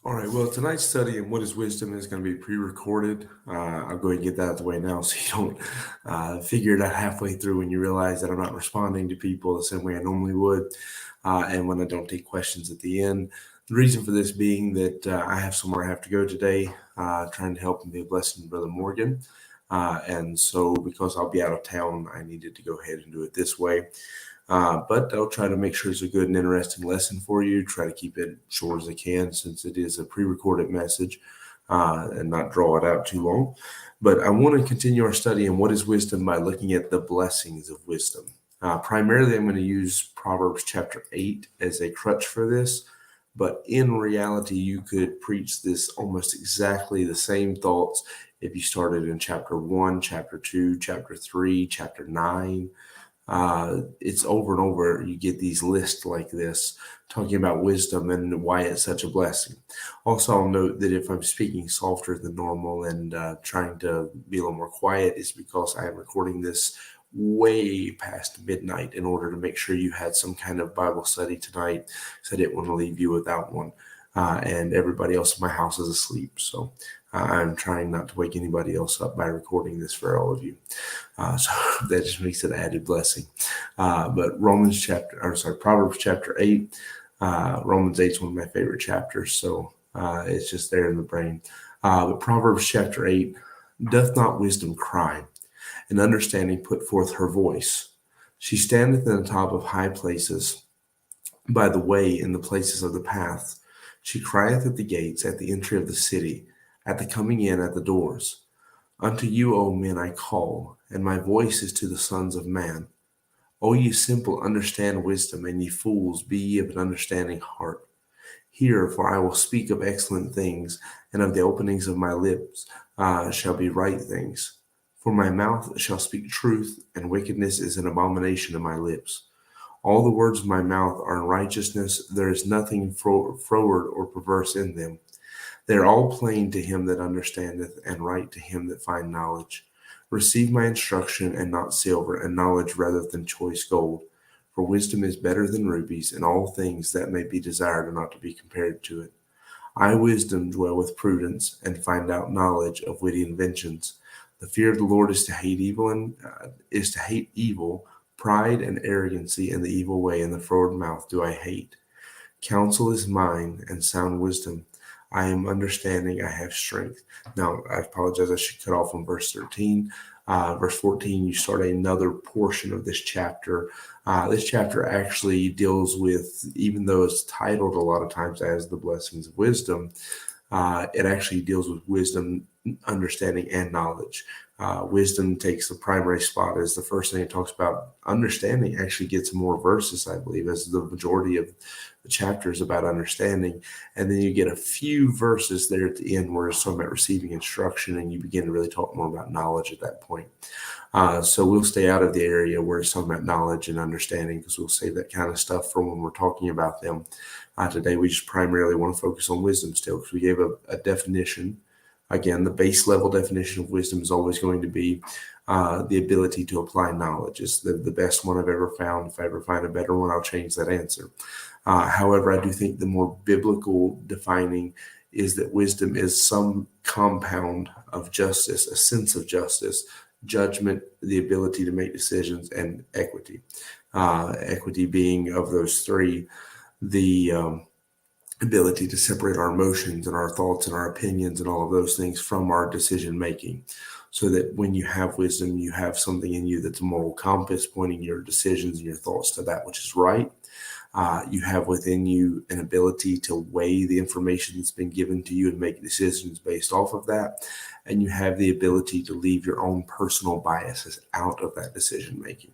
All right, well, tonight's study in What is Wisdom is going to be pre-recorded. I'll go ahead and get that out of the way now so you don't figure it out halfway through when you realize that I'm not responding to people the same way I normally would, and when I don't take questions at the end. The reason for this being that I have somewhere I have to go today, trying to help and be a blessing to Brother Morgan. And so because I'll be out of town, I needed to go ahead and do it this way. But I'll try to make sure it's a good and interesting lesson for you. Try to keep it short as I can since it is a pre-recorded message and not draw it out too long. But I want to continue our study in what is wisdom by looking at the blessings of wisdom. Primarily, I'm going to use Proverbs chapter 8 as a crutch for this. But in reality, you could preach this almost exactly the same thoughts if you started in chapter 1, chapter 2, chapter 3, chapter 9. It's over and over. You get these lists like this talking about wisdom and why it's such a blessing. Also, I'll note that if I'm speaking softer than normal and trying to be a little more quiet, it's because I am recording this way past midnight in order to make sure you had some kind of Bible study tonight, because I didn't want to leave you without one. And everybody else in my house is asleep. So I'm trying not to wake anybody else up by recording this for all of you. So that just makes it an added blessing. But Proverbs chapter 8. Romans 8 is one of my favorite chapters, so it's just there in the brain. But Proverbs chapter 8, doth not wisdom cry, and understanding put forth her voice? She standeth in the top of high places, by the way in the places of the path. She crieth at the gates, at the entry of the city, at the coming in at the doors. Unto you, O men, I call, and my voice is to the sons of man. O ye simple, understand wisdom, and ye fools, be ye of an understanding heart. Hear, for I will speak of excellent things, and of the openings of my lips shall be right things. For my mouth shall speak truth, and wickedness is an abomination to my lips. All the words of my mouth are in righteousness. There is nothing froward or perverse in them. They are all plain to him that understandeth, and right to him that find knowledge. Receive my instruction, and not silver, and knowledge rather than choice gold. For wisdom is better than rubies, and all things that may be desired are not to be compared to it. I, wisdom, dwell with prudence, and find out knowledge of witty inventions. The fear of the Lord is to hate evil. Pride and arrogancy and the evil way and the froward mouth do I hate. Counsel is mine, and sound wisdom. I am understanding, I have strength. Now, I apologize, I should cut off on verse 13. Verse 14, you start another portion of this chapter. This chapter actually deals with, even though it's titled a lot of times as the blessings of wisdom, it actually deals with wisdom, understanding, and knowledge. Wisdom takes the primary spot as the first thing it talks about. Understanding actually gets more verses, I believe, as the majority of the chapter is about understanding. And then you get a few verses there at the end where it's talking about receiving instruction, and you begin to really talk more about knowledge at that point. So we'll stay out of the area where it's talking about knowledge and understanding, because we'll save that kind of stuff for when we're talking about them. Today, we just primarily want to focus on wisdom still, because we gave a definition. Again, the base level definition of wisdom is always going to be the ability to apply knowledge. It's the best one I've ever found. If I ever find a better one, I'll change that answer. However, I do think the more biblical defining is that wisdom is some compound of justice, a sense of justice, judgment, the ability to make decisions, and equity. Equity being, of those three, the ability to separate our emotions and our thoughts and our opinions and all of those things from our decision making, so that when you have wisdom, you have something in you that's a moral compass pointing your decisions and your thoughts to that which is right. You have within you an ability to weigh the information that's been given to you and make decisions based off of that. And you have the ability to leave your own personal biases out of that decision making.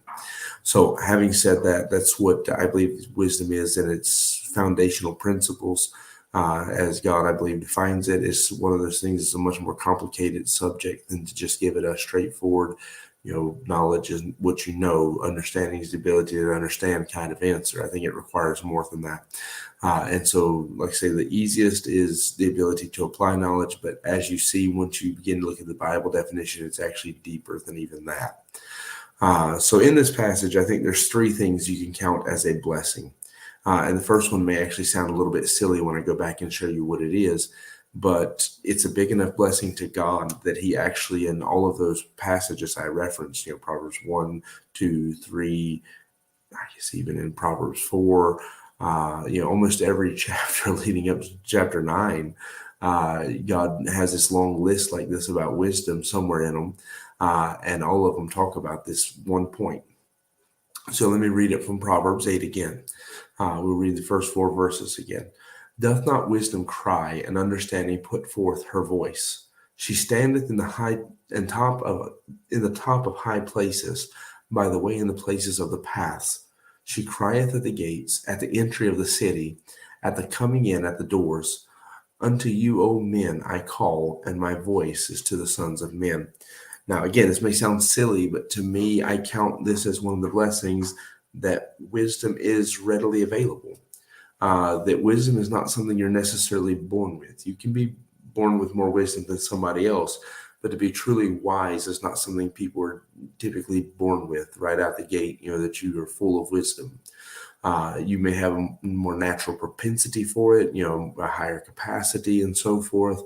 So having said that, that's what I believe wisdom is, and its foundational principles, as God, I believe, defines it. It's one of those things. It's a much more complicated subject than to just give it a straightforward, knowledge is what you know, understanding is the ability to understand kind of answer. I think it requires more than that. And so, like I say, the easiest is the ability to apply knowledge. But as you see, once you begin to look at the Bible definition, it's actually deeper than even that. So in this passage, I think there's three things you can count as a blessing. And the first one may actually sound a little bit silly when I go back and show you what it is, but it's a big enough blessing to God that he actually, in all of those passages I referenced, Proverbs 1, 2, 3, I guess even in Proverbs 4, almost every chapter leading up to chapter 9, God has this long list like this about wisdom somewhere in them, and all of them talk about this one point. So let me read it from Proverbs 8 again. We'll read the first 4 verses again. Doth not wisdom cry, and understanding put forth her voice? She standeth in the top of high places, by the way in the places of the paths. She crieth at the gates, at the entry of the city, at the coming in at the doors. Unto you, O men, I call, and my voice is to the sons of men. Now, again, this may sound silly, but to me, I count this as one of the blessings that wisdom is readily available. That wisdom is not something you're necessarily born with. You can be born with more wisdom than somebody else, but to be truly wise is not something people are typically born with right out the gate, that you are full of wisdom. You may have a more natural propensity for it, a higher capacity and so forth,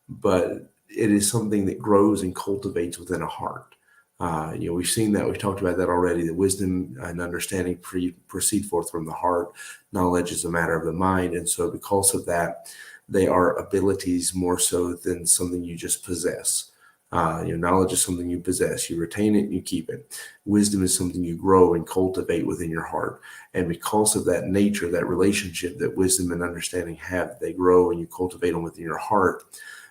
but it is something that grows and cultivates within a heart. We've seen that. We've talked about that already, that wisdom and understanding proceed forth from the heart. Knowledge is a matter of the mind. And so because of that, they are abilities more so than something you just possess. Knowledge is something you possess. You retain it and you keep it. Wisdom is something you grow and cultivate within your heart. And because of that nature, that relationship that wisdom and understanding have, they grow and you cultivate them within your heart.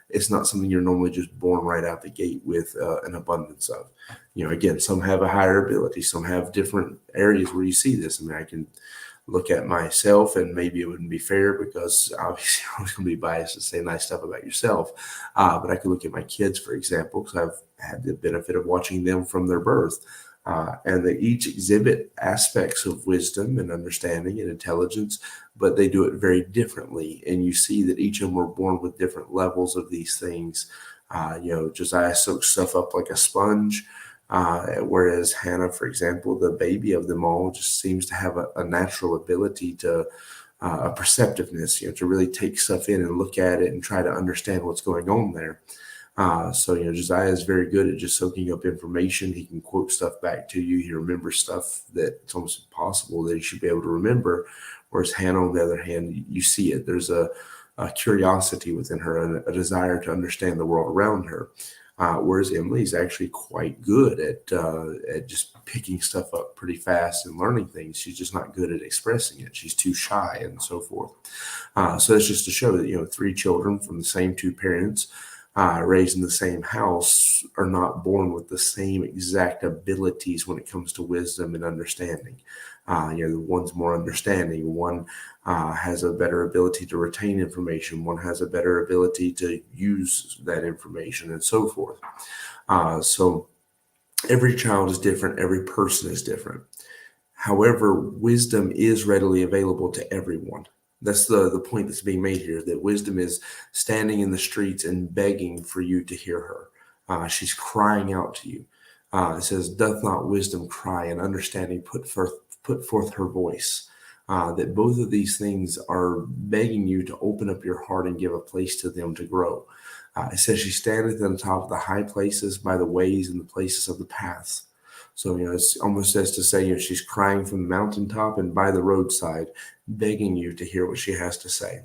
It's not something you're normally just born right out the gate with an abundance of. Again, some have a higher ability. Some have different areas where you see this. I can look at myself, and maybe it wouldn't be fair because obviously I was going to be biased to say nice stuff about yourself. But I could look at my kids, for example, because I've had the benefit of watching them from their birth. And they each exhibit aspects of wisdom and understanding and intelligence, but they do it very differently. And you see that each of them were born with different levels of these things. Josiah soaks stuff up like a sponge, whereas Hannah, for example, the baby of them all, just seems to have a natural ability to a perceptiveness, to really take stuff in and look at it and try to understand what's going on there. Josiah is very good at just soaking up information. He can quote stuff back to you. He remembers stuff that it's almost impossible that he should be able to remember. Whereas Hannah, on the other hand, you see it. There's a curiosity within her and a desire to understand the world around her. Whereas Emily is actually quite good at just picking stuff up pretty fast and learning things. She's just not good at expressing it. She's too shy and so forth. So that's just to show that, 3 children from the same 2 parents, raised in the same house, are not born with the same exact abilities when it comes to wisdom and understanding. The one's more understanding, one has a better ability to retain information, one has a better ability to use that information, and so forth. So every child is different, every person is different. However, wisdom is readily available to everyone. That's the point that's being made here, that wisdom is standing in the streets and begging for you to hear her. She's crying out to you. It says, doth not wisdom cry, and understanding put forth her voice? That both of these things are begging you to open up your heart and give a place to them to grow. It says she standeth on the top of the high places, by the ways and the places of the paths. So, it's almost as to say, she's crying from the mountaintop and by the roadside, begging you to hear what she has to say.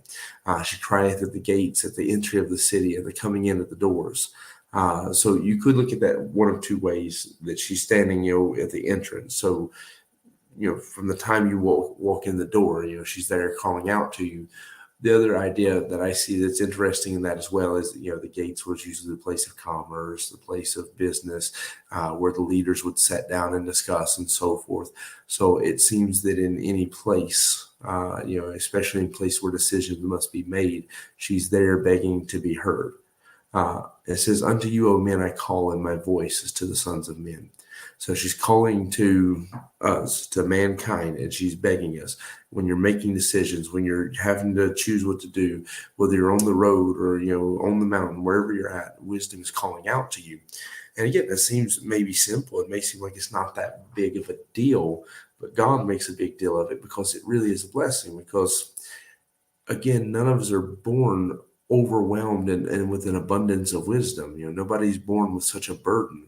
She crieth at the gates, at the entry of the city, at the coming in at the doors. So you could look at that one of 2 ways, that she's standing, at the entrance. So, from the time you walk in the door, she's there calling out to you. The other idea that I see that's interesting in that as well is, the gates was usually the place of commerce, the place of business, where the leaders would sit down and discuss and so forth. So it seems that in any place, especially in a place where decisions must be made, she's there begging to be heard. It says, unto you, O men, I call, and my voice is to the sons of men. So she's calling to us, to mankind, and she's begging us. When you're making decisions, when you're having to choose what to do, whether you're on the road or, on the mountain, wherever you're at, wisdom is calling out to you. And again, that seems maybe simple. It may seem like it's not that big of a deal, but God makes a big deal of it because it really is a blessing. Because again, none of us are born overwhelmed and with an abundance of wisdom. Nobody's born with such a burden.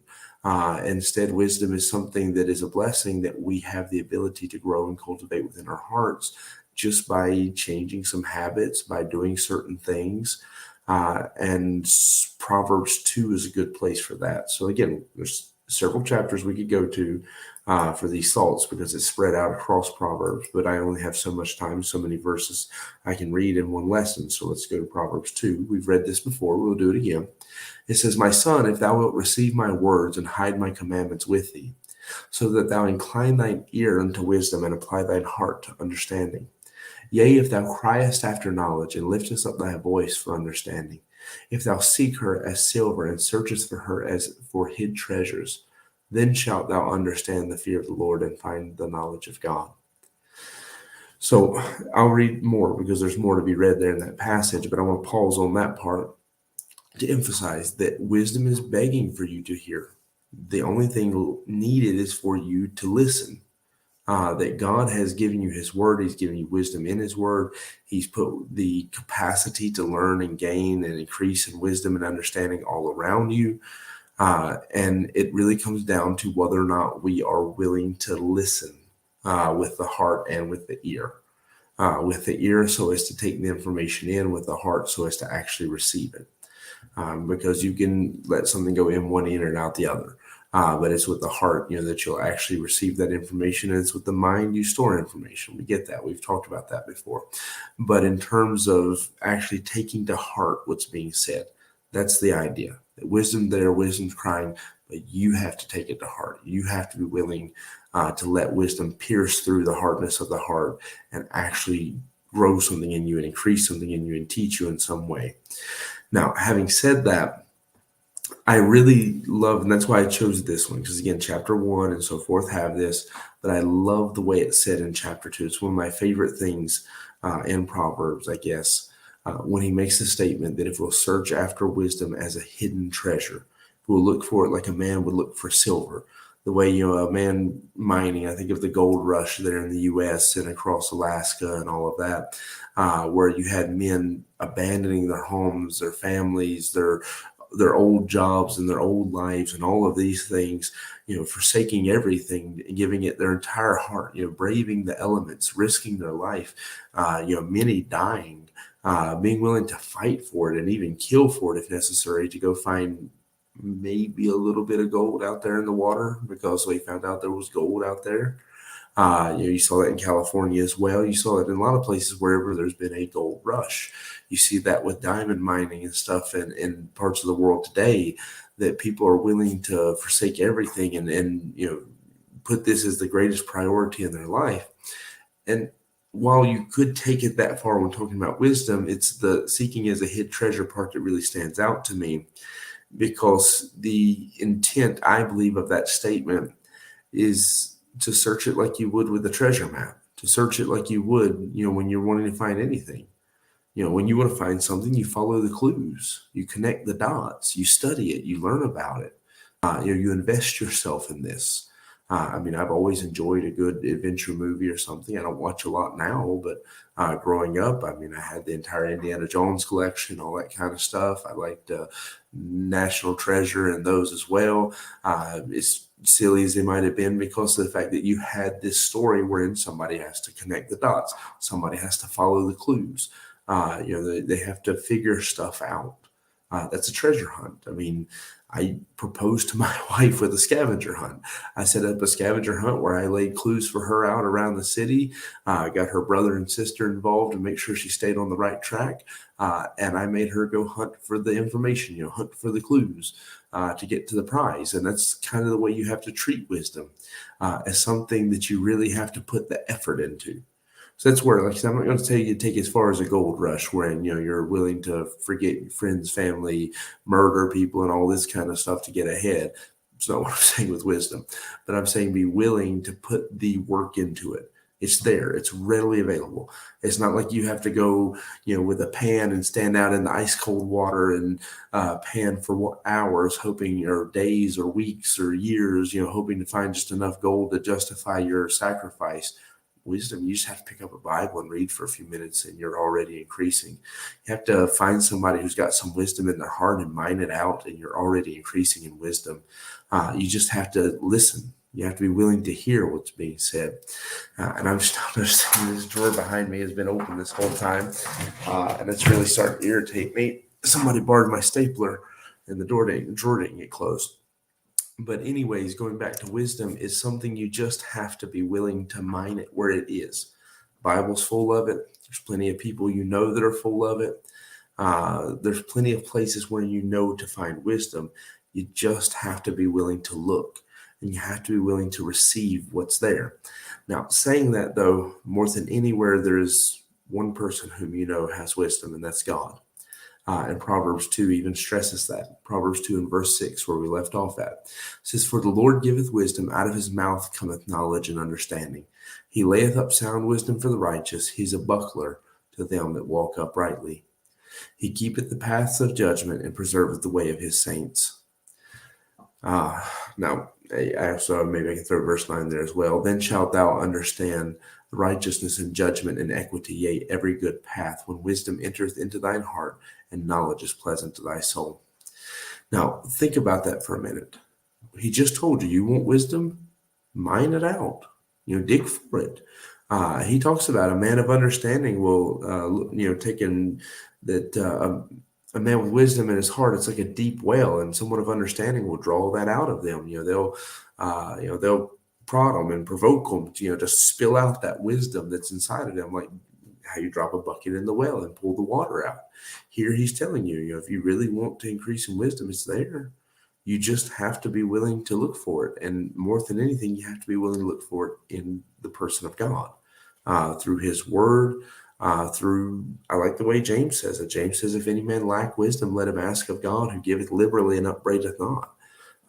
Instead, wisdom is something that is a blessing that we have the ability to grow and cultivate within our hearts just by changing some habits, by doing certain things. And Proverbs 2 is a good place for that. So again, there's several chapters we could go to for these thoughts because it's spread out across Proverbs, but I only have so much time, so many verses I can read in one lesson. So let's go to Proverbs 2. We've read this before. We'll do it again. It says, "My son, if thou wilt receive my words and hide my commandments with thee, so that thou incline thine ear unto wisdom and apply thine heart to understanding. Yea, if thou criest after knowledge and liftest up thy voice for understanding, if thou seek her as silver and searchest for her as for hid treasures, then shalt thou understand the fear of the Lord and find the knowledge of God." So I'll read more because there's more to be read there in that passage, but I want to pause on that part to emphasize that wisdom is begging for you to hear. The only thing needed is for you to listen. That God has given you his word. He's given you wisdom in his word. He's put the capacity to learn and gain and increase in wisdom and understanding all around you. And it really comes down to whether or not we are willing to listen with the heart and with the ear. With the ear so as to take the information in, with the heart so as to actually receive it. Because you can let something go in one ear and out the other. But it's with the heart, that you'll actually receive that information. And it's with the mind you store information. We get that. We've talked about that before. But in terms of actually taking to heart what's being said, that's the idea. That wisdom's crying, but you have to take it to heart. You have to be willing to let wisdom pierce through the hardness of the heart and actually grow something in you and increase something in you and teach you in some way. Now, having said that, I really love, and that's why I chose this one, because again, chapter 1 and so forth have this, but I love the way it's said in chapter 2. It's one of my favorite things in Proverbs, I guess, when he makes the statement that if we'll search after wisdom as a hidden treasure, we'll look for it like a man would look for silver. The way, a man mining, I think of the gold rush there in the U.S. and across Alaska and all of that, where you had men abandoning their homes, their families, their old jobs and their old lives and all of these things, forsaking everything, giving it their entire heart, braving the elements, risking their life, many dying, being willing to fight for it and even kill for it if necessary to go find maybe a little bit of gold out there in the water because they found out there was gold out there. You saw that in California as well. You saw it in a lot of places wherever there's been a gold rush. You see that with diamond mining and stuff in parts of the world today, that people are willing to forsake everything and put this as the greatest priority in their life. And while you could take it that far when talking about wisdom, it's the seeking as a hid treasure part that really stands out to me, because the intent, I believe, of that statement is to search it like you would with a treasure map, to search it like you would, when you're wanting to find anything. When you want to find something, you follow the clues, you connect the dots, you study it, you learn about it. You invest yourself in this. I've always enjoyed a good adventure movie or something. I don't watch a lot now, but growing up, I had the entire Indiana Jones collection, all that kind of stuff. I liked National Treasure and those as well. It's silly as they might have been because of the fact that you had this story wherein somebody has to connect the dots. Somebody has to follow the clues. They have to figure stuff out. That's a treasure hunt. I proposed to my wife with a scavenger hunt. I set up a scavenger hunt where I laid clues for her out around the city, got her brother and sister involved to make sure she stayed on the right track. And I made her go hunt for the information, hunt for the clues to get to the prize. And that's kind of the way you have to treat wisdom, as something that you really have to put the effort into. So that's where, like I said, I'm not going to tell you to take it as far as a gold rush, wherein you're willing to forget your friends, family, murder people, and all this kind of stuff to get ahead. It's not what I'm saying with wisdom, but I'm saying be willing to put the work into it. It's there. It's readily available. It's not like you have to go, with a pan and stand out in the ice cold water and pan for hours, hoping, or days, or weeks, or years, hoping to find just enough gold to justify your sacrifice. Wisdom, you just have to pick up a Bible and read for a few minutes, and you're already increasing. You have to find somebody who's got some wisdom in their heart and mine it out, and you're already increasing in wisdom. You just have to listen. You have to be willing to hear what's being said. And I'm just noticing this drawer behind me has been open this whole time, and it's really starting to irritate me. Somebody borrowed my stapler, and the drawer didn't get closed. But anyways, going back to wisdom is something you just have to be willing to mine it where it is. The Bible's full of it. There's plenty of people that are full of it. There's plenty of places where to find wisdom. You just have to be willing to look, and you have to be willing to receive what's there. Now, saying that, though, more than anywhere, there is one person whom has wisdom, and that's God. And Proverbs 2 even stresses that. Proverbs 2 and verse 6, where we left off at, says, "For the Lord giveth wisdom, out of his mouth cometh knowledge and understanding. He layeth up sound wisdom for the righteous. He's a buckler to them that walk uprightly. He keepeth the paths of judgment and preserveth the way of his saints." Now, so maybe I can throw verse 9 there as well. "Then shalt thou understand righteousness and judgment and equity, yea, every good path, when wisdom entereth into thine heart, and knowledge is pleasant to thy soul." Now, think about that for a minute. He just told you want wisdom? Mine it out. Dig for it. He talks about a man of understanding will, taking that a man with wisdom in his heart, it's like a deep well, and someone of understanding will draw that out of them. They'll prod them and provoke them to spill out that wisdom that's inside of them, like how you drop a bucket in the well and pull the water out. Here he's telling you, if you really want to increase in wisdom, it's there. You just have to be willing to look for it. And more than anything, you have to be willing to look for it in the person of God, through his word, I like the way James says it. James says, "If any man lack wisdom, let him ask of God, who giveth liberally and upbraideth not."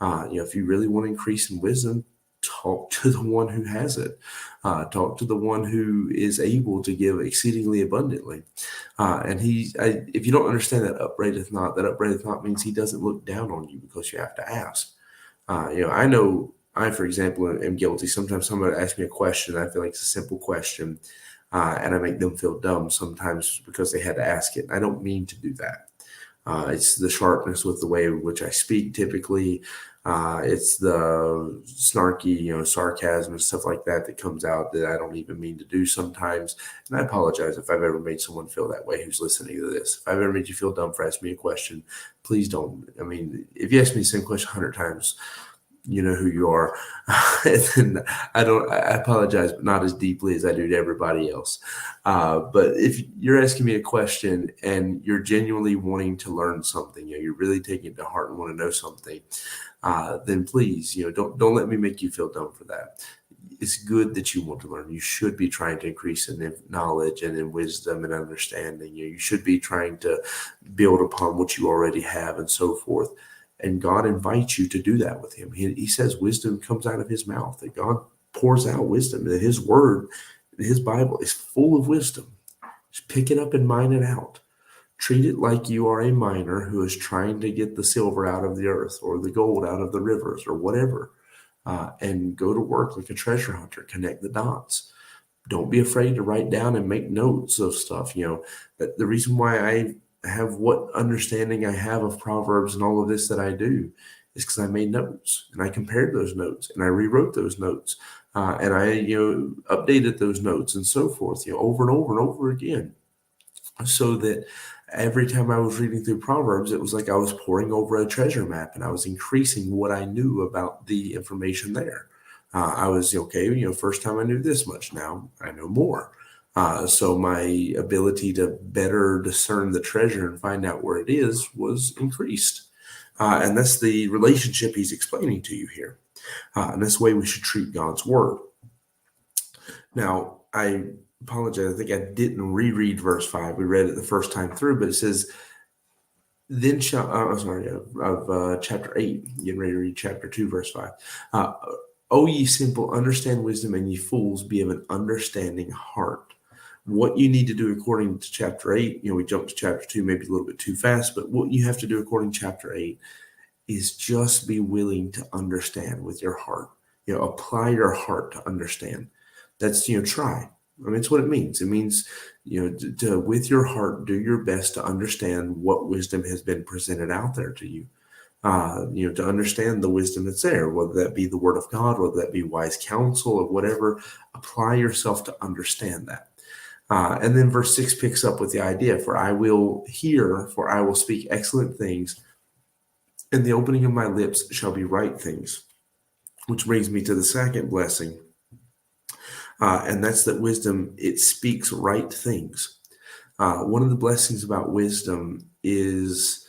If you really want to increase in wisdom, talk to the one who has it. Talk to the one who is able to give exceedingly abundantly. And if you don't understand that upbraideth not means he doesn't look down on you because you have to ask. I know I, for example, am guilty. Sometimes somebody asks me a question, I feel like it's a simple question, and I make them feel dumb sometimes because they had to ask it. I don't mean to do that. It's the sharpness with the way in which I speak typically. It's the snarky, sarcasm and stuff like that comes out that I don't even mean to do sometimes. And I apologize if I've ever made someone feel that way who's listening to this. If I've ever made you feel dumb for asking me a question, please don't. I mean, if you ask me the same question 100 times, you know who you are. And I apologize, but not as deeply as I do to everybody else. But if you're asking me a question and you're genuinely wanting to learn something, you're really taking it to heart and want to know something, then please, don't let me make you feel dumb for that. It's good that you want to learn. You should be trying to increase in knowledge and in wisdom and understanding. You should be trying to build upon what you already have and so forth. And God invites you to do that with him. He says wisdom comes out of his mouth, that God pours out wisdom, that his word, his Bible is full of wisdom. Just pick it up and mine it out. Treat it like you are a miner who is trying to get the silver out of the earth or the gold out of the rivers or whatever, and go to work like a treasure hunter. Connect the dots. Don't be afraid to write down and make notes of stuff. That the reason why I have what understanding I have of Proverbs and all of this that I do is because I made notes and I compared those notes and I rewrote those notes, and I updated those notes and so forth over and over and over again, so that every time I was reading through Proverbs, it was like I was poring over a treasure map and I was increasing what I knew about the information there. I was first time I knew this much, now I know more. So my ability to better discern the treasure and find out where it is was increased. And that's the relationship he's explaining to you here. And that's the way we should treat God's word. Now, I apologize. I think I didn't reread verse 5. We read it the first time through, but it says, then shall, chapter 8, getting ready to read chapter 2, verse 5. O ye simple, understand wisdom, and ye fools, be of an understanding heart. What you need to do according to chapter 8, we jumped to chapter 2 maybe a little bit too fast, but what you have to do according to chapter 8 is just be willing to understand with your heart. Apply your heart to understand. That's, try. I mean, it's what it means. It means, with your heart, do your best to understand what wisdom has been presented out there to you. To understand the wisdom that's there, whether that be the word of God, whether that be wise counsel or whatever, apply yourself to understand that. And then verse 6 picks up with the idea, for I will speak excellent things, and the opening of my lips shall be right things. Which brings me to the second blessing, and that's that wisdom, it speaks right things. One of the blessings about wisdom is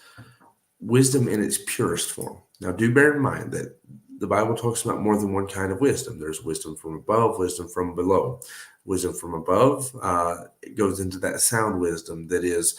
wisdom in its purest form. Now, do bear in mind that the Bible talks about more than one kind of wisdom. There's wisdom from above, wisdom from below. Wisdom from above, it goes into that sound wisdom that is,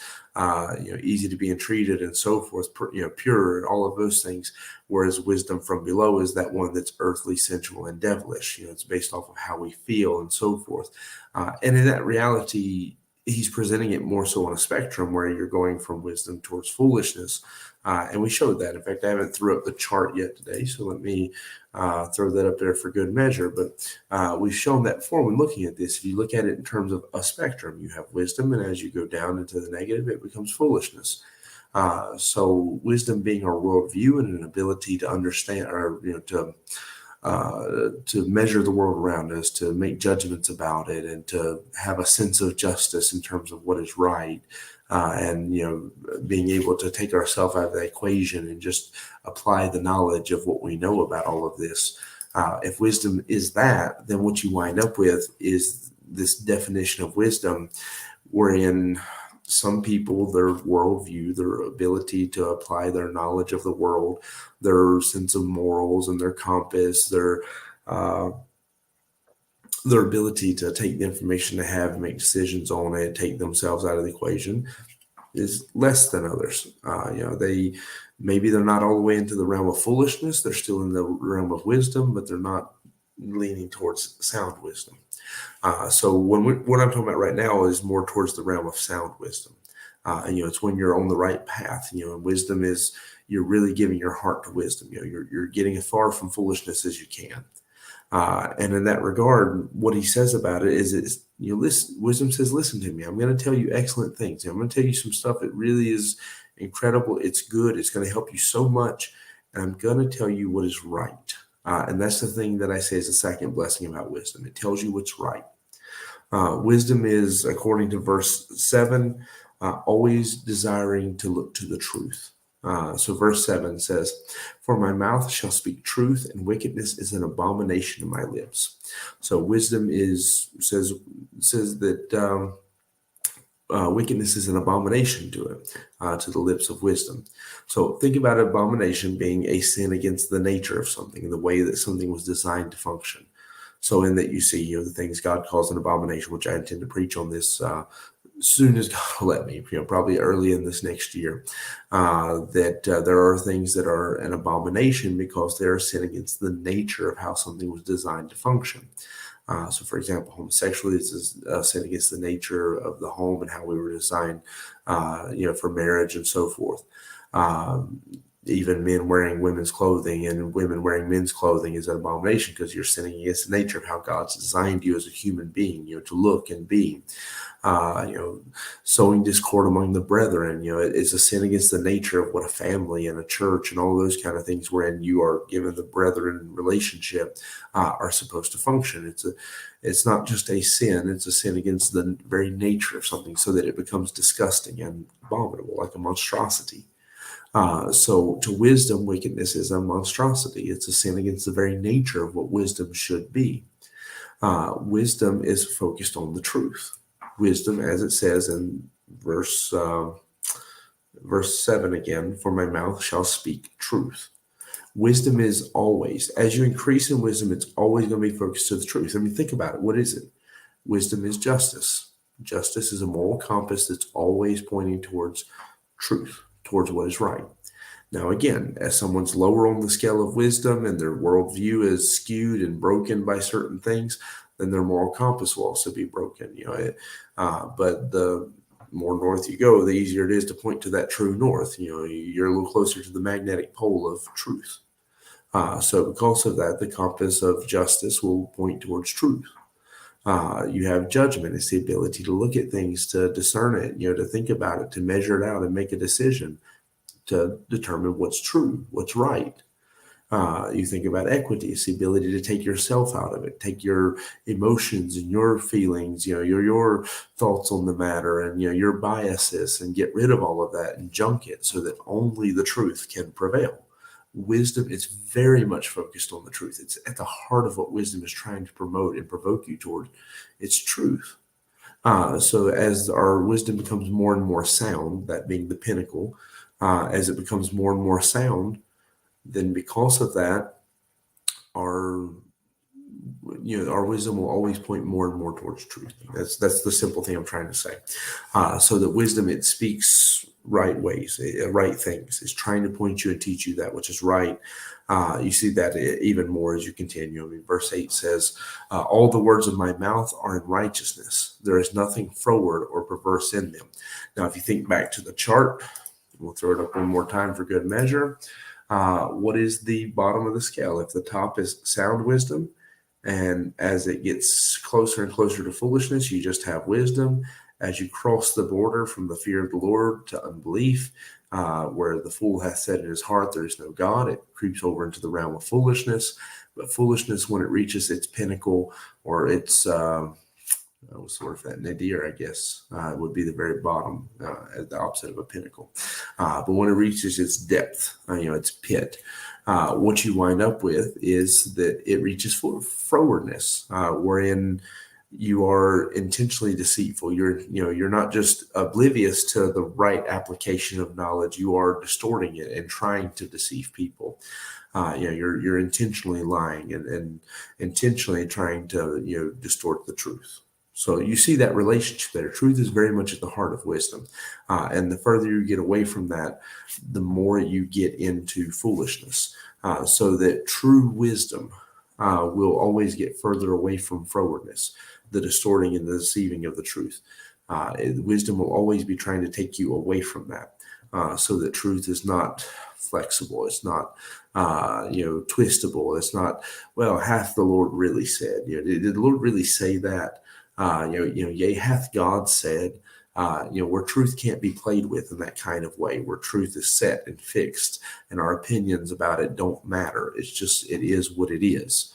easy to be entreated and so forth, pure, all of those things. Whereas wisdom from below is that one that's earthly, sensual, and devilish. It's based off of how we feel and so forth. And in that reality, he's presenting it more so on a spectrum where you're going from wisdom towards foolishness. And we showed that. In fact, I haven't threw up the chart yet today, so let me throw that up there for good measure. But we've shown that form when looking at this. If you look at it in terms of a spectrum, you have wisdom, and as you go down into the negative, it becomes foolishness. So wisdom being our worldview and an ability to understand, or to measure the world around us, to make judgments about it, and to have a sense of justice in terms of what is right. And being able to take ourselves out of the equation and just apply the knowledge of what we know about all of this. If wisdom is that, then what you wind up with is this definition of wisdom, wherein some people, their worldview, their ability to apply their knowledge of the world, their sense of morals and their compass, their ability to take the information they have and make decisions on it, take themselves out of the equation, is less than others. They're not all the way into the realm of foolishness. They're still in the realm of wisdom, but they're not leaning towards sound wisdom. So what I'm talking about right now is more towards the realm of sound wisdom. It's when you're on the right path. And wisdom is you're really giving your heart to wisdom. You're getting as far from foolishness as you can. And in that regard, what he says about it is, listen. Wisdom says, "Listen to me. I'm going to tell you excellent things. I'm going to tell you some stuff that really is incredible. It's good. It's going to help you so much. And I'm going to tell you what is right." And that's the thing that I say is the second blessing about wisdom. It tells you what's right. Wisdom is, according to verse 7, always desiring to look to the truth. So verse 7 says, "For my mouth shall speak truth, and wickedness is an abomination to my lips." So wisdom says that wickedness is an abomination to it, to the lips of wisdom. So think about abomination being a sin against the nature of something, the way that something was designed to function. So in that you see, the things God calls an abomination, which I intend to preach on this soon as God will let me, probably early in this next year, that there are things that are an abomination because they're a sin against the nature of how something was designed to function. So, for example, homosexuality is a sin against the nature of the home and how we were designed, for marriage and so forth. Even men wearing women's clothing and women wearing men's clothing is an abomination because you're sinning against the nature of how God's designed you as a human being, to look and be. Sowing discord among the brethren, it's a sin against the nature of what a family and a church and all those kind of things wherein you are given the brethren relationship are supposed to function. It's not just a sin, it's a sin against the very nature of something so that it becomes disgusting and abominable, like a monstrosity. So to wisdom, wickedness is a monstrosity. It's a sin against the very nature of what wisdom should be. Wisdom is focused on the truth. Wisdom, as it says in verse 7 again, "For my mouth shall speak truth." Wisdom is always, as you increase in wisdom, it's always going to be focused to the truth. I mean, think about it. What is it? Wisdom is justice. Justice is a moral compass that's always pointing towards truth, towards what is right. Now, again, as someone's lower on the scale of wisdom and their worldview is skewed and broken by certain things, then their moral compass will also be broken. But the more north you go, the easier it is to point to that true north. You're a little closer to the magnetic pole of truth. So because of that, the compass of justice will point towards truth. You have judgment. It's the ability to look at things, to discern it, to think about it, to measure it out and make a decision, to determine what's true, what's right. You think about equity. It's the ability to take yourself out of it, take your emotions and your feelings, your thoughts on the matter and your biases, and get rid of all of that and junk it so that only the truth can prevail. Wisdom is very much focused on the truth. It's at the heart of what wisdom is trying to promote and provoke you toward. It's truth. So as our wisdom becomes more and more sound, that being the pinnacle, as it becomes more and more sound, then because of that, our wisdom will always point more and more towards truth. That's the simple thing I'm trying to say. So that wisdom, it speaks right ways, right things. It's trying to point you and teach you that which is right. You see that even more as you continue. I mean, verse 8 says, all the words of my mouth are in righteousness. There is nothing froward or perverse in them. Now, if you think back to the chart, we'll throw it up one more time for good measure. What is the bottom of the scale? If the top is sound wisdom, and as it gets closer and closer to foolishness, you just have wisdom. As you cross the border from the fear of the Lord to unbelief, where the fool hath said in his heart, there is no God, it creeps over into the realm of foolishness. But foolishness, when it reaches its pinnacle, or its what's the word for that? Nadir, I guess, would be the very bottom, at the opposite of a pinnacle. But when it reaches its depth, its pit, what you wind up with is that it reaches frowardness, wherein you are intentionally deceitful. You're not just oblivious to the right application of knowledge. You are distorting it and trying to deceive people. You're intentionally lying and intentionally trying to distort the truth. So you see that relationship there. Truth is very much at the heart of wisdom. And the further you get away from that, the more you get into foolishness. So that true wisdom will always get further away from frowardness, the distorting and the deceiving of the truth. Wisdom will always be trying to take you away from that, so that truth is not flexible. It's not, twistable. It's not, well, hath the Lord really said? Did the Lord really say that? Yea, hath God said, where truth can't be played with in that kind of way, where truth is set and fixed and our opinions about it don't matter. It's just, it is what it is.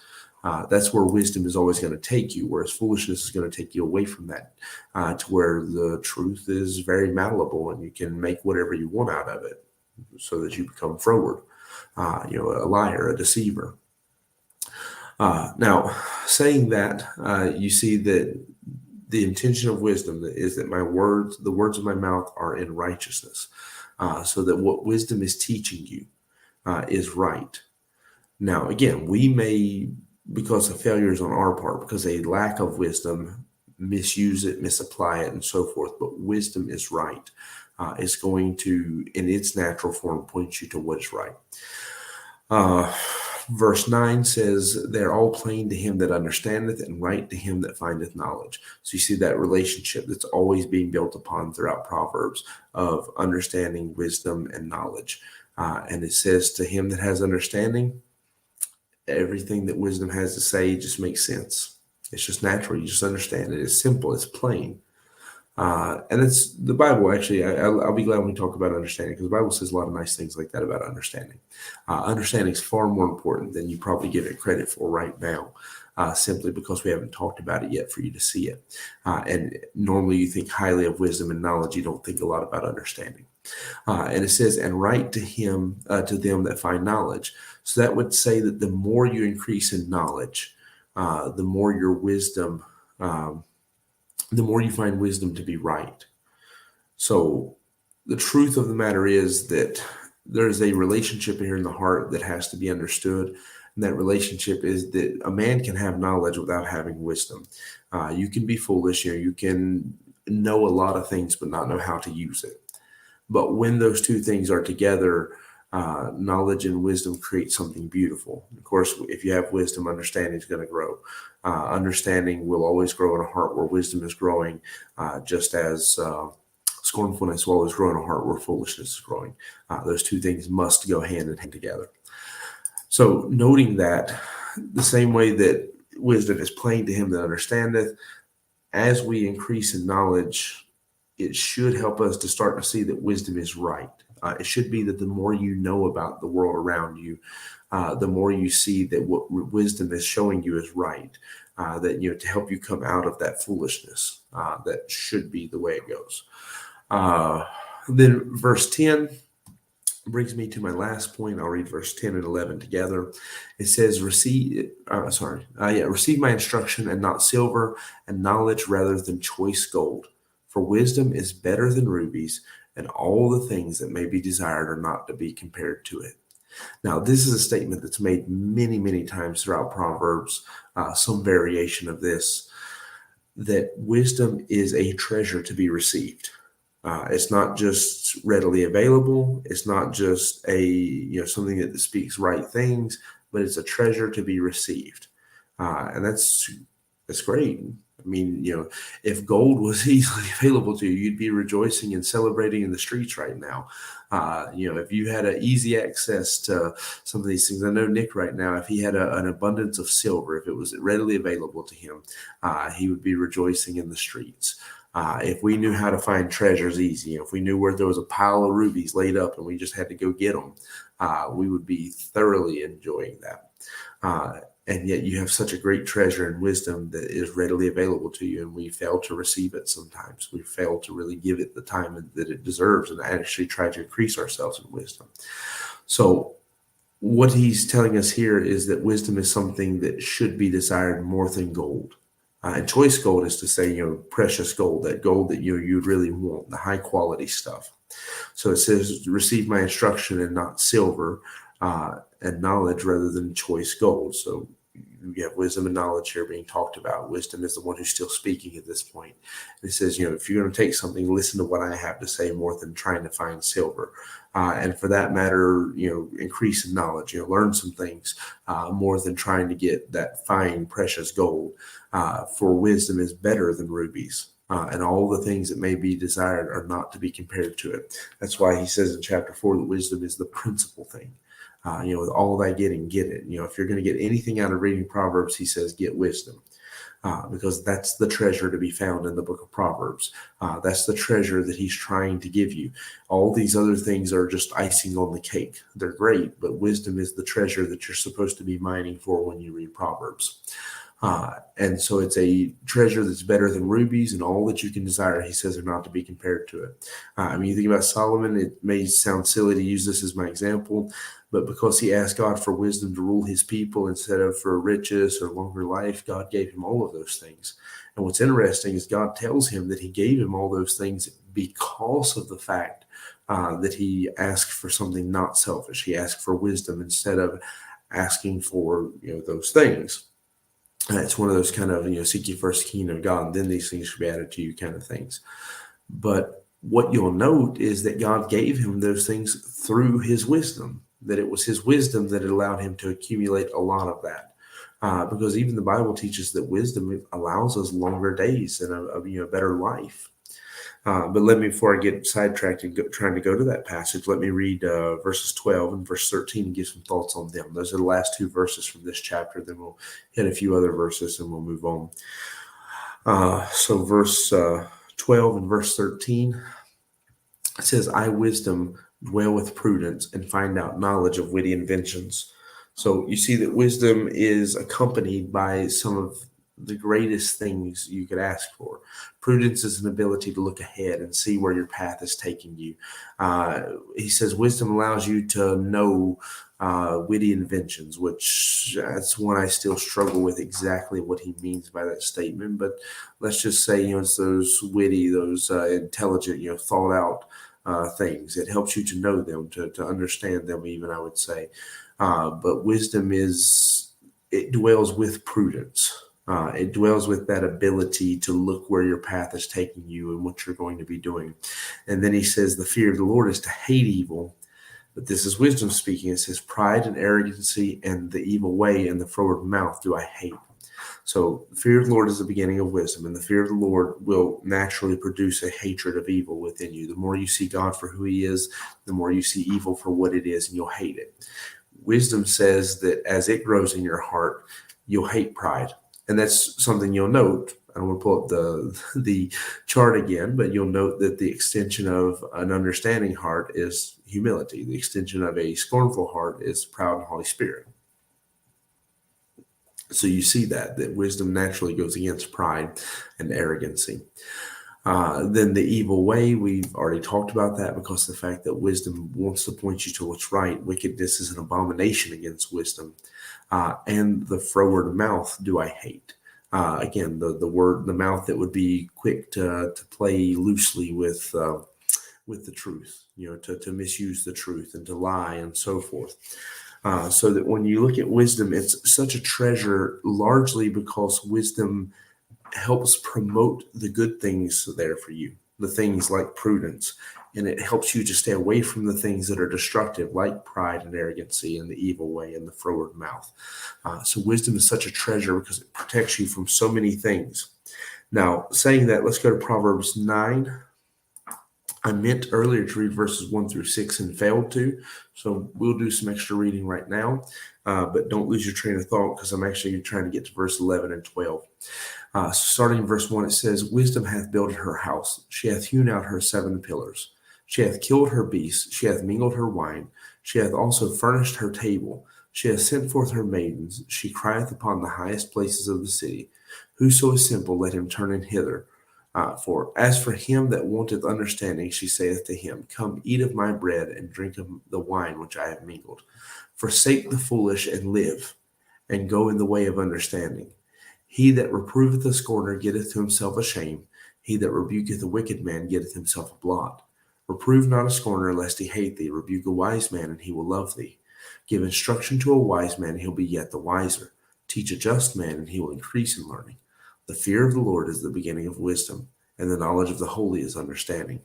That's where wisdom is always going to take you, whereas foolishness is going to take you away from that, to where the truth is very malleable and you can make whatever you want out of it so that you become froward, a liar, a deceiver. Now, saying that, you see that the intention of wisdom is that the words of my mouth are in righteousness, so that what wisdom is teaching you is right. Now, again, we may, because of failures on our part, because a lack of wisdom, misuse it, misapply it, and so forth. But wisdom is right. It's going to, in its natural form, point you to what is right. Verse 9 says, they're all plain to him that understandeth, and right to him that findeth knowledge. So you see that relationship that's always being built upon throughout Proverbs of understanding, wisdom, and knowledge. And it says, to him that has understanding, everything that wisdom has to say just makes sense. It's just natural. You just understand it. It's simple. It's plain. And it's the Bible, actually. I'll be glad when we talk about understanding, because the Bible says a lot of nice things like that about understanding. Understanding is far more important than you probably give it credit for right now, simply because we haven't talked about it yet for you to see it. And normally you think highly of wisdom and knowledge. You don't think a lot about understanding. And it says, and right to him, to them that find knowledge. So that would say that the more you increase in knowledge, the more your wisdom, the more you find wisdom to be right. So the truth of the matter is that there's a relationship here in the heart that has to be understood. And that relationship is that a man can have knowledge without having wisdom. You can be foolish, you can know a lot of things, but not know how to use it. But when those two things are together, Knowledge and wisdom create something beautiful. Of course, if you have wisdom, understanding is going to grow. Understanding will always grow in a heart where wisdom is growing, just as scornfulness will always grow in a heart where foolishness is growing. Those two things must go hand in hand together. So, noting that the same way that wisdom is plain to him that understandeth, as we increase in knowledge, it should help us to start to see that wisdom is right. It should be that the more you know about the world around you, the more you see that what wisdom is showing you is right. That to help you come out of that foolishness, that should be the way it goes. Then verse 10 brings me to my last point. I'll read verse 10 and 11 together. It says, receive my instruction and not silver, and knowledge rather than choice gold. For wisdom is better than rubies, and all the things that may be desired are not to be compared to it. Now, this is a statement that's made many, many times throughout Proverbs, some variation of this, that wisdom is a treasure to be received. It's not just readily available. It's not just something that speaks right things, but it's a treasure to be received. And that's great. I mean, if gold was easily available to you, you'd be rejoicing and celebrating in the streets right now. If you had an easy access to some of these things, I know Nick right now, if he had an abundance of silver, if it was readily available to him, he would be rejoicing in the streets. If we knew how to find treasures easy, if we knew where there was a pile of rubies laid up and we just had to go get them, we would be thoroughly enjoying that. And yet you have such a great treasure and wisdom that is readily available to you, and we fail to receive it sometimes. We fail to really give it the time that it deserves and actually try to increase ourselves in wisdom. So what he's telling us here is that wisdom is something that should be desired more than gold. And choice gold is to say, precious gold, that gold that you'd really want, the high quality stuff. So it says, receive my instruction and not silver, and knowledge rather than choice gold. So you have wisdom and knowledge here being talked about. Wisdom is the one who's still speaking at this point. And it says, if you're going to take something, listen to what I have to say more than trying to find silver. And for that matter, increase in knowledge, learn some things more than trying to get that fine, precious gold. For wisdom is better than rubies. And all the things that may be desired are not to be compared to it. That's why he says in chapter 4 that wisdom is the principal thing. With all that getting, get it. If you're going to get anything out of reading Proverbs, he says, get wisdom. Because that's the treasure to be found in the book of Proverbs. That's the treasure that he's trying to give you. All these other things are just icing on the cake. They're great, but wisdom is the treasure that you're supposed to be mining for when you read Proverbs. And so it's a treasure that's better than rubies, and all that you can desire, he says, are not to be compared to it. You think about Solomon, it may sound silly to use this as my example, but because he asked God for wisdom to rule his people instead of for riches or longer life, God gave him all of those things. And what's interesting is God tells him that he gave him all those things because of the fact that he asked for something not selfish. He asked for wisdom instead of asking for those things. It's one of those kind of, seek ye first the kingdom of God, and then these things should be added to you kind of things. But what you'll note is that God gave him those things through his wisdom, that it was his wisdom that allowed him to accumulate a lot of that. Because even the Bible teaches that wisdom allows us longer days and a better life. But let me, before I get sidetracked and trying to go to that passage, let me read verses 12 and verse 13 and give some thoughts on them. Those are the last two verses from this chapter. Then we'll hit a few other verses and we'll move on. So verse 12 and verse 13, it says, I, wisdom, dwell with prudence and find out knowledge of witty inventions. So you see that wisdom is accompanied by some of the greatest things you could ask for. Prudence is an ability to look ahead and see where your path is taking you. He says wisdom allows you to know witty inventions, which that's one I still struggle with exactly what he means by that statement. But let's just say, it's those witty, those intelligent, thought out things. It helps you to know them, to understand them even, I would say. But wisdom it dwells with prudence. It dwells with that ability to look where your path is taking you and what you're going to be doing. And then he says, the fear of the Lord is to hate evil, But this is wisdom speaking. It says, pride and arrogancy and the evil way and the froward mouth do I hate. So the fear of the Lord is the beginning of wisdom, and the fear of the Lord will naturally produce a hatred of evil within you. The more you see God for who he is, the more you see evil for what it is, and you'll hate it. Wisdom says that as it grows in your heart, you'll hate pride. And that's something you'll note. I don't want to pull up the chart again, but you'll note that the extension of an understanding heart is humility. The extension of a scornful heart is proud and Holy Spirit. So you see that wisdom naturally goes against pride and arrogancy. Then the evil way, we've already talked about that, because the fact that wisdom wants to point you to what's right. Wickedness is an abomination against wisdom. And the froward mouth do I hate. Again, the mouth that would be quick to play loosely with the truth, to misuse the truth and to lie and so forth. So that when you look at wisdom, it's such a treasure, largely because wisdom helps promote the good things there for you, the things like prudence, and it helps you to stay away from the things that are destructive, like pride and arrogancy and the evil way and the froward mouth. So wisdom is such a treasure because it protects you from so many things. Now, saying that, let's go to Proverbs 9. I meant earlier to read verses 1 through 6 and failed to, so we'll do some extra reading right now, but don't lose your train of thought, because I'm actually trying to get to verse 11 and 12. Starting in verse 1, it says, Wisdom hath builded her house. She hath hewn out her 7 pillars. She hath killed her beasts. She hath mingled her wine. She hath also furnished her table. She hath sent forth her maidens. She crieth upon the highest places of the city. Whoso is simple, let him turn in hither. For as for him that wanteth understanding, she saith to him, Come, eat of my bread, and drink of the wine which I have mingled. Forsake the foolish, and live, and go in the way of understanding. He that reproveth a scorner getteth to himself a shame. He that rebuketh a wicked man getteth himself a blot. Reprove not a scorner, lest he hate thee. Rebuke a wise man, and he will love thee. Give instruction to a wise man, he'll be yet the wiser. Teach a just man, and he will increase in learning. The fear of the Lord is the beginning of wisdom, and the knowledge of the holy is understanding.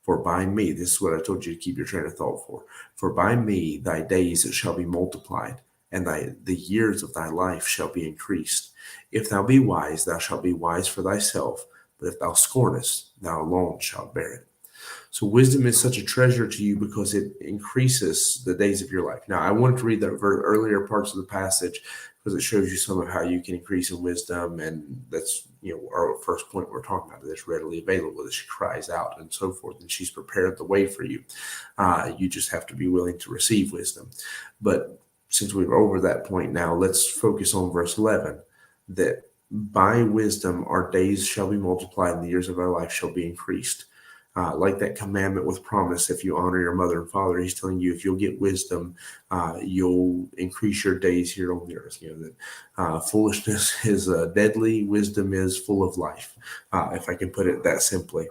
For by me, this is what I told you to keep your train of thought for by me thy days shall be multiplied, and the years of thy life shall be increased. If thou be wise, thou shalt be wise for thyself, but if thou scornest, thou alone shalt bear it. So wisdom is such a treasure to you because it increases the days of your life. Now, I wanted to read the earlier parts of the passage because it shows you some of how you can increase in wisdom, and that's our first point we're talking about. That's readily available, that she cries out and so forth, and she's prepared the way for you. You just have to be willing to receive wisdom. But since we're over that point now, let's focus on verse 11, that by wisdom our days shall be multiplied, and the years of our life shall be increased. Like that commandment with promise, if you honor your mother and father, he's telling you if you'll get wisdom, you'll increase your days here on the earth. That foolishness is deadly, wisdom is full of life, if I can put it that simply.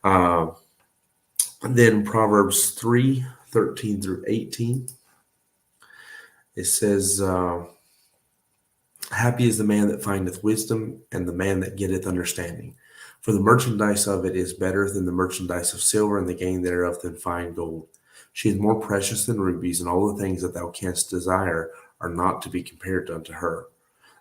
Then Proverbs 3:13 through 18, it says, Happy is the man that findeth wisdom, and the man that getteth understanding. For the merchandise of it is better than the merchandise of silver, and the gain thereof than fine gold. She is more precious than rubies, and all the things that thou canst desire are not to be compared unto her.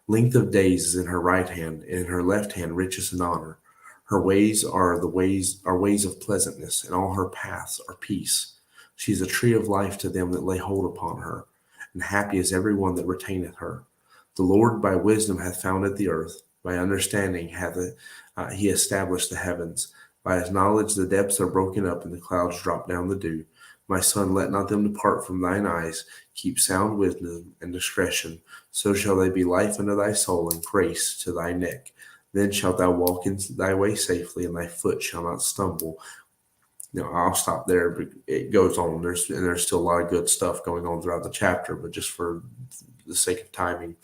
Length of days is in her right hand, and in her left hand riches and honor. Her ways are ways of pleasantness, and all her paths are peace. She is a tree of life to them that lay hold upon her, and happy is every one that retaineth her. The Lord by wisdom hath founded the earth, by understanding hath he established the heavens. By his knowledge the depths are broken up, and the clouds drop down the dew. My son, let not them depart from thine eyes. Keep sound wisdom and discretion. So shall they be life unto thy soul, and grace to thy neck. Then shalt thou walk in thy way safely, and thy foot shall not stumble. I'll stop there, but it goes on. There's still a lot of good stuff going on throughout the chapter, but just for the sake of timing,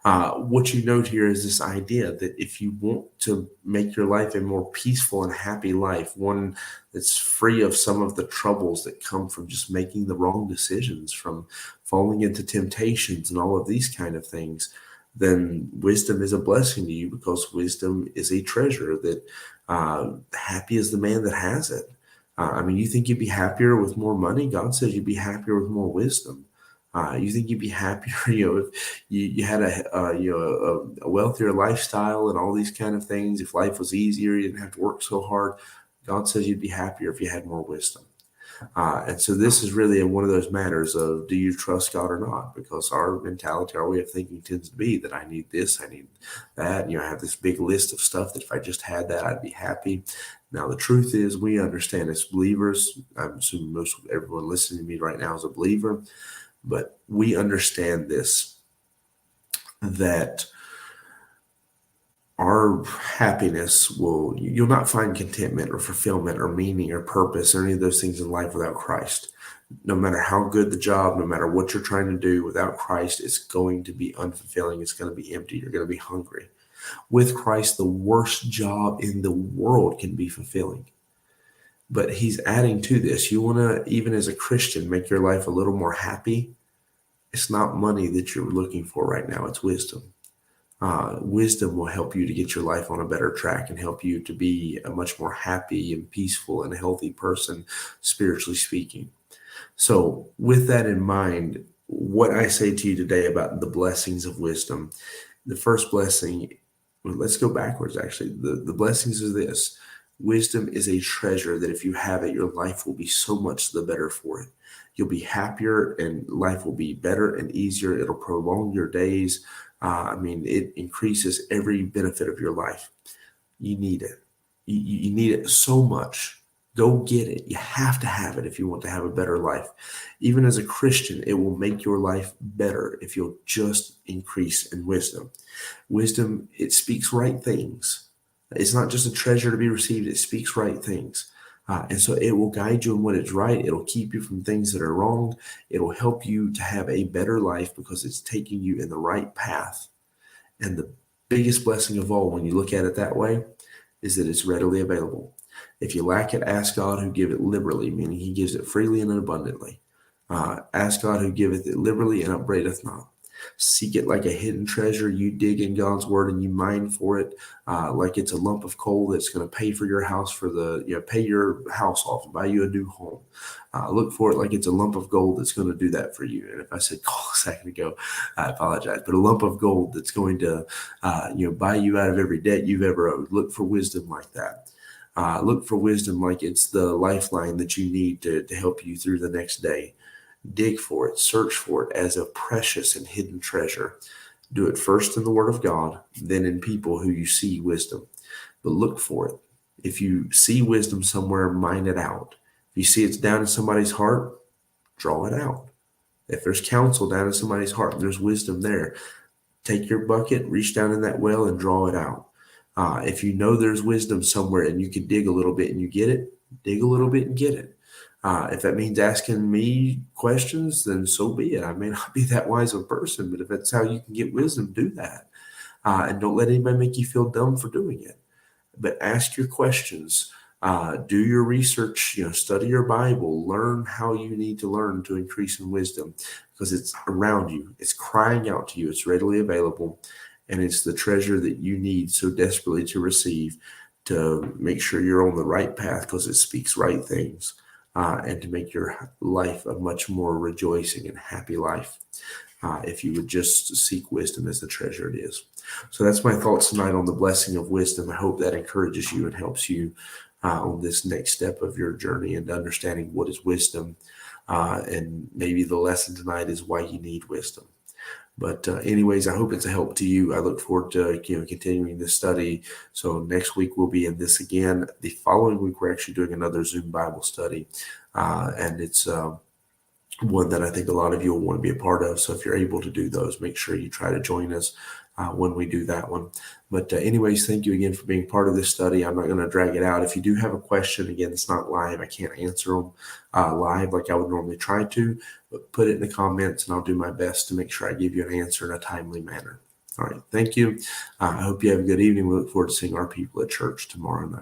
what you note here is this idea that if you want to make your life a more peaceful and happy life, one that's free of some of the troubles that come from just making the wrong decisions, from falling into temptations and all of these kind of things, then wisdom is a blessing to you, because wisdom is a treasure that happy is the man that has it. You think you'd be happier with more money? God says you'd be happier with more wisdom. You think you'd be happier, if you had a wealthier lifestyle and all these kind of things. If life was easier, you didn't have to work so hard. God says you'd be happier if you had more wisdom. And so this is really one of those matters of, do you trust God or not? Because our mentality, our way of thinking tends to be that I need this, I need that. I have this big list of stuff that if I just had that, I'd be happy. Now, the truth is, we understand as believers, I'm assuming most everyone listening to me right now is a believer, but we understand this, that our happiness you'll not find contentment or fulfillment or meaning or purpose or any of those things in life without Christ. No matter how good the job, no matter what you're trying to do, without Christ, it's going to be unfulfilling. It's going to be empty. You're going to be hungry. With Christ, the worst job in the world can be fulfilling. But he's adding to this. You want to, even as a Christian, make your life a little more happy. It's not money that you're looking for right now. It's wisdom. Wisdom will help you to get your life on a better track and help you to be a much more happy and peaceful and healthy person, spiritually speaking. So with that in mind, what I say to you today about the blessings of wisdom, the first blessing, let's go backwards actually. The blessings is this: wisdom is a treasure that if you have it, your life will be so much the better for it. You'll be happier and life will be better and easier. It'll prolong your days. It increases every benefit of your life. You need it. You need it so much. Go get it. You have to have it if you want to have a better life. Even as a Christian, it will make your life better if you'll just increase in wisdom. Wisdom, it speaks right things. It's not just a treasure to be received. It speaks right things. And so it will guide you in what is right. It'll keep you from things that are wrong. It'll help you to have a better life because it's taking you in the right path. And the biggest blessing of all, when you look at it that way, is that it's readily available. If you lack it, ask God who give it liberally, meaning he gives it freely and abundantly. Ask God who giveth it liberally and upbraideth not. Seek it like a hidden treasure. You dig in God's word and you mine for it like it's a lump of coal that's going to pay for your house pay your house off and buy you a new home. Look for it like it's a lump of gold that's going to do that for you. And if I said coal a second ago, I apologize. But a lump of gold that's going to buy you out of every debt you've ever owed. Look for wisdom like that. Look for wisdom like it's the lifeline that you need to help you through the next day. Dig for it, search for it as a precious and hidden treasure. Do it first in the Word of God, then in people who you see wisdom. But look for it. If you see wisdom somewhere, mine it out. If you see it's down in somebody's heart, draw it out. If there's counsel down in somebody's heart and there's wisdom there, take your bucket, reach down in that well and draw it out. If you know there's wisdom somewhere and you can dig a little bit and you get it, dig a little bit and get it. If that means asking me questions, then so be it. I may not be that wise of a person, but if that's how you can get wisdom, do that. And don't let anybody make you feel dumb for doing it. But ask your questions. Do your research, study your Bible, learn how you need to learn to increase in wisdom because it's around you. It's crying out to you. It's readily available. And it's the treasure that you need so desperately to receive to make sure you're on the right path because it speaks right things. And to make your life a much more rejoicing and happy life if you would just seek wisdom as the treasure it is. So that's my thoughts tonight on the blessing of wisdom. I hope that encourages you and helps you on this next step of your journey and understanding what is wisdom. And maybe the lesson tonight is why you need wisdom. But anyways, I hope it's a help to you. I look forward to continuing this study. So next week we'll be in this again. The following week we're actually doing another Zoom Bible study, and it's one that I think a lot of you will want to be a part of. So if you're able to do those, make sure you try to join us when we do that one. But anyways, thank you again for being part of this study. I'm not going to drag it out. If you do have a question, again, it's not live. I can't answer them live like I would normally try to, but put it in the comments and I'll do my best to make sure I give you an answer in a timely manner. All right. Thank you. I hope you have a good evening. We look forward to seeing our people at church tomorrow night.